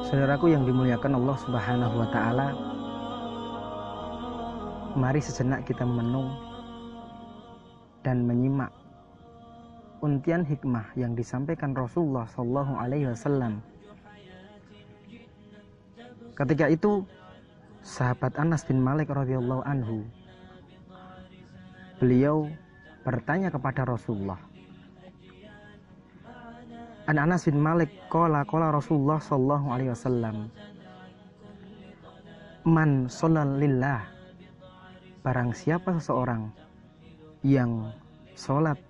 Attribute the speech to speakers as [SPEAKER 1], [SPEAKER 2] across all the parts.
[SPEAKER 1] Saudaraku yang dimuliakan Allah Subhanahu wa Ta'ala, mari sejenak kita menenung dan menyimak untian hikmah yang disampaikan Rasulullah Shallallahu Alaihi Wasallam. Ketika itu, sahabat Anas bin Malik radhiyallahu anhu, beliau bertanya kepada Rasulullah. Anas bin Malik qala Rasulullah sallallahu alaihi wasallam, man sholal lillah, barang siapa seseorang yang sholat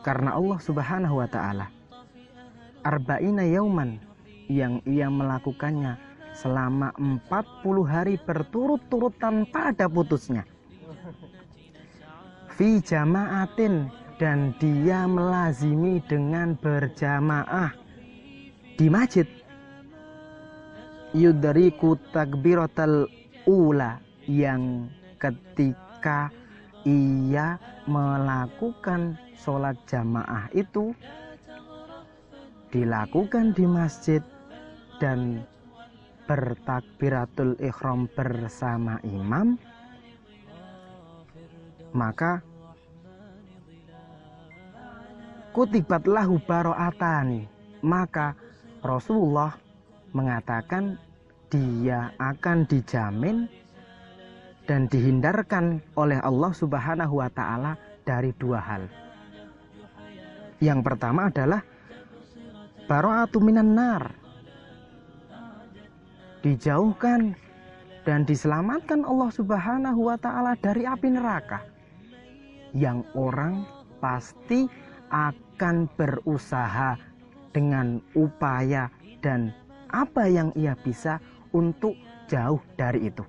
[SPEAKER 1] karena Allah Subhanahu wa Ta'ala, arba'ina yauman, yang ia melakukannya selama 40 hari berturut-turut tanpa ada putusnya, fi jama'atin, dan dia melazimi dengan berjamaah di masjid, yudriku takbiratal ula, yang ketika ia melakukan sholat jamaah itu dilakukan di masjid dan bertakbiratul ihram bersama imam, maka kutibat lahu baro'atani, maka Rasulullah mengatakan dia akan dijamin dan dihindarkan oleh Allah Subhanahu wa Ta'ala dari dua hal. Yang pertama adalah baro'atu minan nar, dijauhkan dan diselamatkan Allah Subhanahu wa Ta'ala dari api neraka, yang orang pasti akan berusaha dengan upaya dan apa yang ia bisa untuk jauh dari itu.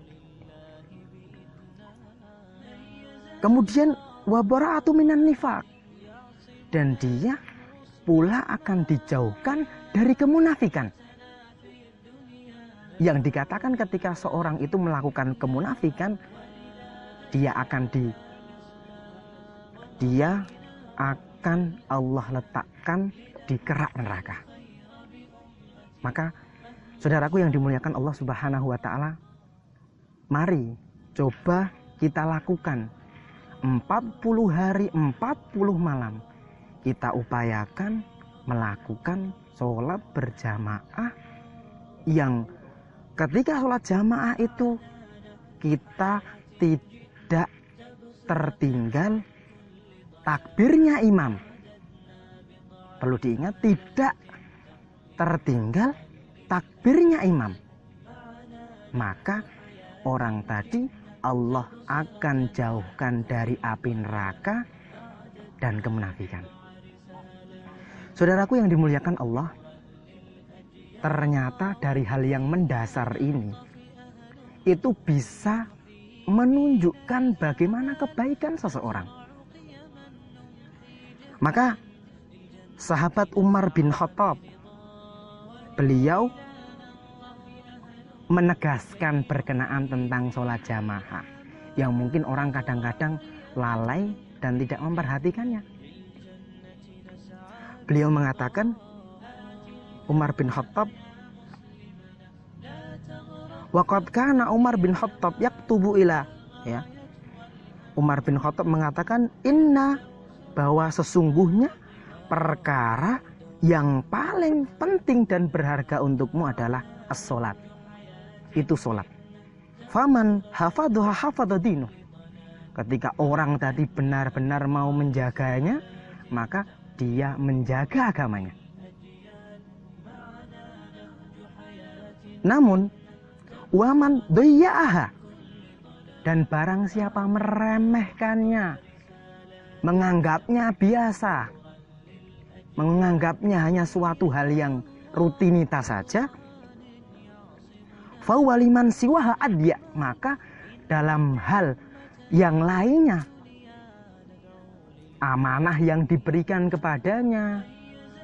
[SPEAKER 1] Kemudian wabara'atu minan nifaq, dan dia pula akan dijauhkan dari kemunafikan. Yang dikatakan ketika seorang itu melakukan kemunafikan, dia akan Allah letakkan di kerak neraka. Maka saudaraku yang dimuliakan Allah Subhanahu wa Ta'ala, mari coba kita lakukan 40 hari 40 malam, kita upayakan melakukan sholat berjamaah, yang ketika sholat jamaah itu kita tidak tertinggal takbirnya imam. Perlu diingat, tidak tertinggal takbirnya imam. Maka orang tadi Allah akan jauhkan dari api neraka dan kemunafikan. Saudaraku yang dimuliakan Allah, ternyata dari hal yang mendasar ini itu bisa menunjukkan bagaimana kebaikan seseorang. Maka sahabat Umar bin Khattab, beliau menegaskan berkenaan tentang sholat jamaah yang mungkin orang kadang-kadang lalai dan tidak memperhatikannya. Beliau mengatakan, Umar bin Khattab, waqad kana Umar bin Khattab yaktubu ila, ya. Umar bin Khattab mengatakan, inna, bahwa sesungguhnya perkara yang paling penting dan berharga untukmu adalah as-sholat. Itu sholat. Faman hafadhuha hafadhadinu. Ketika orang tadi benar-benar mau menjaganya, maka dia menjaga agamanya. Namun waman doya'aha, dan barang siapa meremehkannya, menganggapnya biasa, menganggapnya hanya suatu hal yang rutinitas saja, fawaliman siwaha adya, maka dalam hal yang lainnya, amanah yang diberikan kepadanya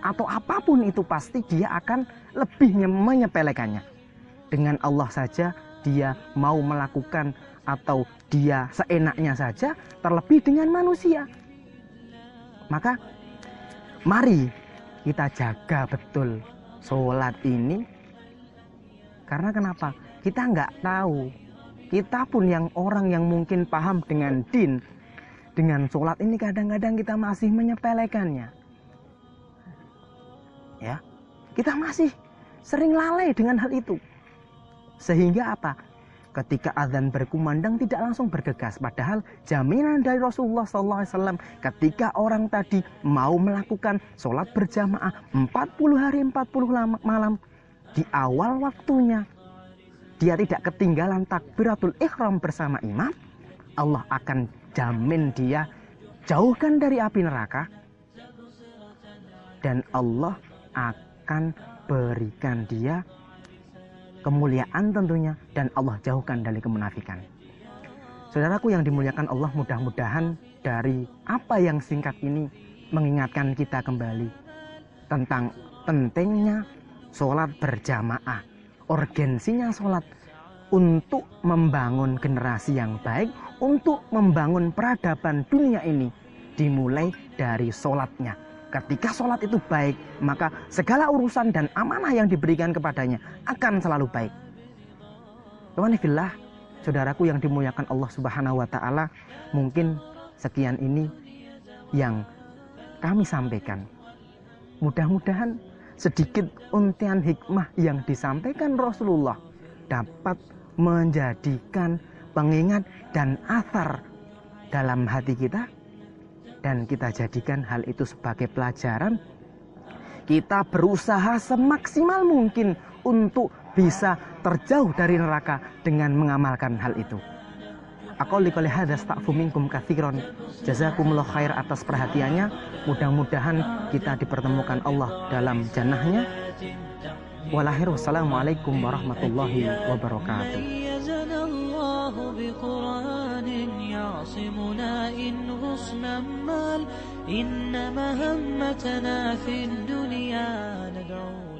[SPEAKER 1] atau apapun itu, pasti dia akan lebih menyepelekannya. Dengan Allah saja dia mau melakukan atau dia seenaknya saja, terlebih dengan manusia. Maka mari kita jaga betul sholat ini. Karena kenapa? Kita nggak tahu. Kita pun yang orang yang mungkin paham dengan din, dengan sholat ini kadang-kadang kita masih menyepelekannya. Ya, kita masih sering lalai dengan hal itu. Sehingga apa? Ketika azan berkumandang tidak langsung bergegas. Padahal jaminan dari Rasulullah SAW ketika orang tadi mau melakukan sholat berjamaah 40 hari 40 malam di awal waktunya, dia tidak ketinggalan takbiratul ihram bersama imam, Allah akan jamin dia jauhkan dari api neraka, dan Allah akan berikan dia kemuliaan tentunya, dan Allah jauhkan dari kemunafikan. Saudaraku yang dimuliakan Allah, mudah-mudahan dari apa yang singkat ini mengingatkan kita kembali tentang pentingnya sholat berjamaah, urgensinya sholat untuk membangun generasi yang baik, untuk membangun peradaban dunia ini dimulai dari sholatnya. Ketika sholat itu baik, maka segala urusan dan amanah yang diberikan kepadanya akan selalu baik. Tuhanifillah, saudaraku yang dimuliakan Allah Subhanahu wa Ta'ala, mungkin sekian ini yang kami sampaikan. Mudah-mudahan sedikit untian hikmah yang disampaikan Rasulullah dapat menjadikan pengingat dan athar dalam hati kita, dan kita jadikan hal itu sebagai pelajaran. Kita berusaha semaksimal mungkin untuk bisa terjauh dari neraka dengan mengamalkan hal itu. Aqalli qouli hadza astaghfiru minkum katsiran. Jazakumullah khair atas perhatiannya. Mudah-mudahan kita dipertemukan Allah dalam jannahnya. Wassalamualaikum warahmatullahi wabarakatuh. بقرآن يعصمنا إن غصنا مال إن مهمتنا في الدنيا ندعو